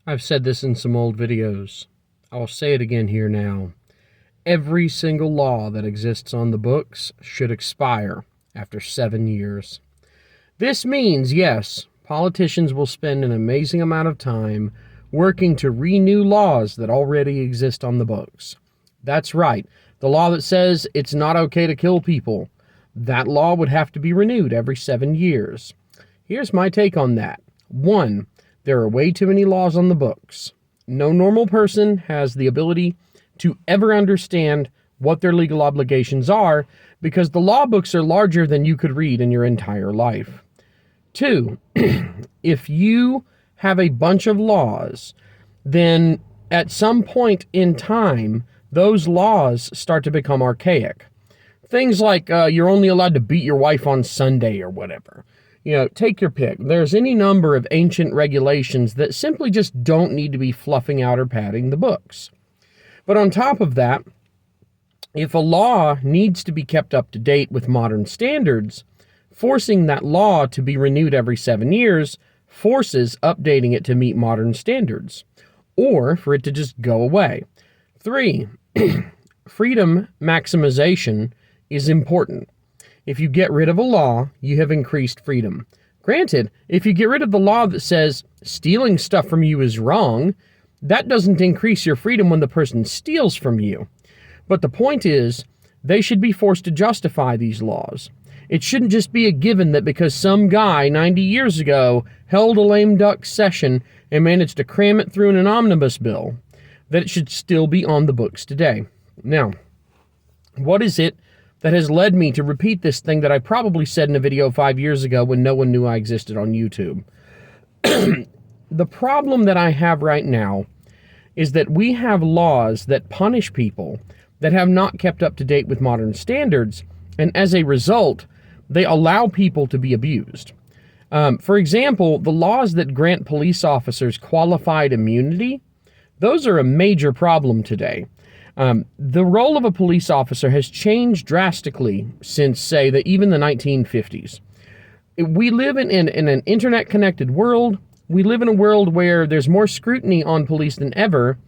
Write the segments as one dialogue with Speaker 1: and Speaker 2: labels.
Speaker 1: I've said this in some old videos. I'll say it again here now. Every single law that exists on the books should expire after 7 years. This means, yes, politicians will spend an amazing amount of time working to renew laws that already exist on the books. That's right. The law that says it's not okay to kill people, that law would have to be renewed every 7 years. Here's my take on that. 1, there are way too many laws on the books. No normal person has the ability to ever understand what their legal obligations are because the law books are larger than you could read in your entire life. 2, if you have a bunch of laws, then at some point in time, those laws start to become archaic. Things like you're only allowed to beat your wife on Sunday or whatever. Take your pick. There's any number of ancient regulations that simply just don't need to be fluffing out or padding the books. But on top of that, if a law needs to be kept up to date with modern standards, forcing that law to be renewed every 7 years forces updating it to meet modern standards, or for it to just go away. 3, freedom maximization is important. If you get rid of a law, you have increased freedom. Granted, if you get rid of the law that says stealing stuff from you is wrong, that doesn't increase your freedom when the person steals from you. But the point is, they should be forced to justify these laws. It shouldn't just be a given that because some guy 90 years ago held a lame duck session and managed to cram it through in an omnibus bill, that it should still be on the books today. Now, what is it that has led me to repeat this thing that I probably said in a video 5 years ago when no one knew I existed on YouTube? The problem that I have right now is that we have laws that punish people that have not kept up to date with modern standards, and as a result, they allow people to be abused. For example, the laws that grant police officers qualified immunity, those are a major problem today. The role of a police officer has changed drastically since, say, even the 1950s. We live in an internet-connected world. We live in a world where there's more scrutiny on police than ever,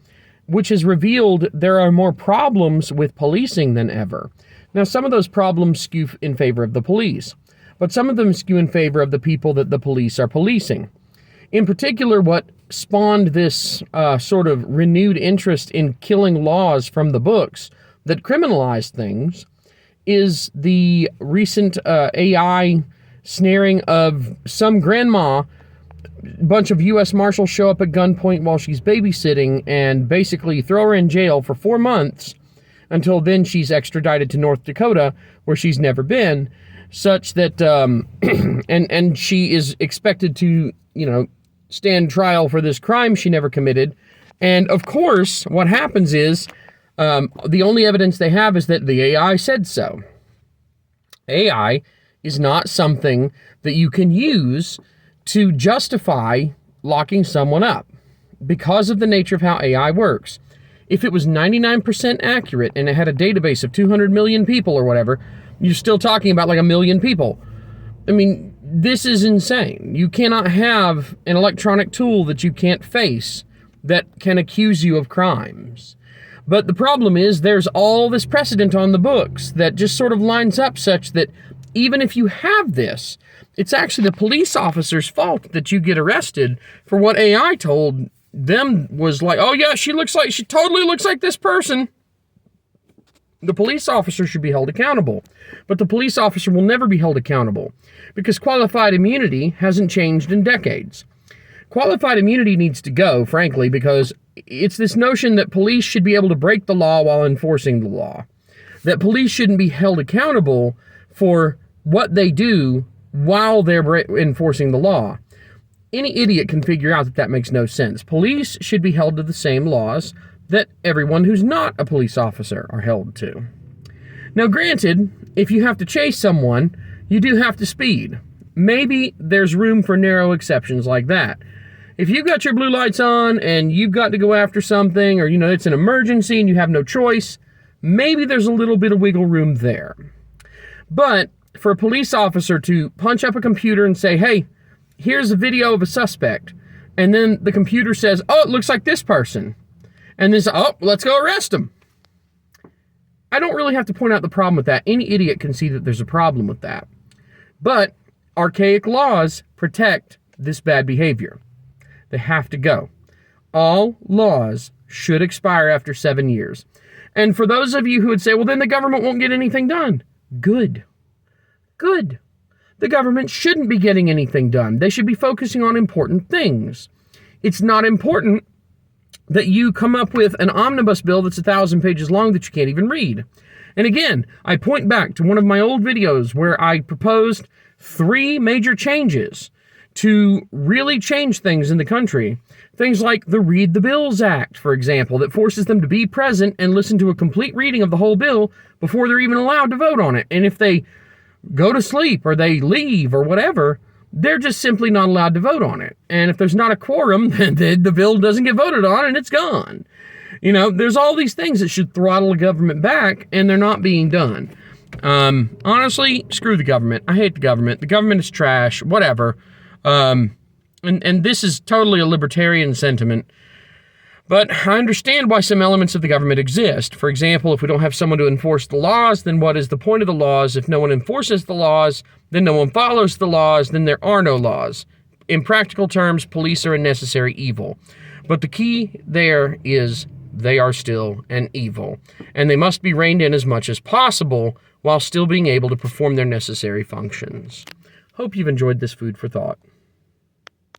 Speaker 1: which has revealed there are more problems with policing than ever. Now, some of those problems skew in favor of the police, but some of them skew in favor of the people that the police are policing. In particular, what spawned this sort of renewed interest in killing laws from the books that criminalize things is the recent AI snaring of some grandma. A bunch of U.S. Marshals show up at gunpoint while she's babysitting and basically throw her in jail for 4 months until then she's extradited to North Dakota, where she's never been, such that, and she is expected to, stand trial for this crime she never committed. And of course, what happens is, the only evidence they have is that the AI said so. AI is not something that you can use to justify locking someone up because of the nature of how AI works. If it was 99% accurate and it had a database of 200 million people or whatever, you're still talking about like 1 million people. I mean, this is insane. You cannot have an electronic tool that you can't face that can accuse you of crimes. But the problem is there's all this precedent on the books that just sort of lines up such that even if you have this, it's actually the police officer's fault that you get arrested for what AI told them was like, oh yeah, she totally looks like this person. The police officer should be held accountable, but the police officer will never be held accountable because qualified immunity hasn't changed in decades. Qualified immunity needs to go, frankly, because it's this notion that police should be able to break the law while enforcing the law, that police shouldn't be held accountable for what they do while they're enforcing the law. Any idiot can figure out that that makes no sense. Police should be held to the same laws that everyone who's not a police officer are held to. Now, granted, if you have to chase someone, you do have to speed. Maybe there's room for narrow exceptions like that. If you've got your blue lights on and you've got to go after something, or, it's an emergency and you have no choice, maybe there's a little bit of wiggle room there. But for a police officer to punch up a computer and say, hey, here's a video of a suspect, And then the computer says, oh, it looks like this person. And then, oh, let's go arrest them. I don't really have to point out the problem with that. Any idiot can see that there's a problem with that. But archaic laws protect this bad behavior. They have to go. All laws should expire after 7 years. And for those of you who would say, well, then the government won't get anything done. Good. Good. The government shouldn't be getting anything done. They should be focusing on important things. It's not important that you come up with an omnibus bill that's 1,000 pages long that you can't even read. And again, I point back to one of my old videos where I proposed 3 major changes to really change things in the country. Things like the Read the Bills Act, for example, that forces them to be present and listen to a complete reading of the whole bill before they're even allowed to vote on it. And if they go to sleep or they leave or whatever, they're just simply not allowed to vote on it. And if there's not a quorum, then the bill doesn't get voted on and it's gone. You know, there's all these things that should throttle the government back, and they're not being done. Honestly, screw the government. I hate the government. The government is trash, whatever. And this is totally a libertarian sentiment. But I understand why some elements of the government exist. For example, if we don't have someone to enforce the laws, then what is the point of the laws? If no one enforces the laws, then no one follows the laws, then there are no laws. In practical terms, police are a necessary evil. But the key there is they are still an evil, and they must be reined in as much as possible while still being able to perform their necessary functions. Hope you've enjoyed this food for thought.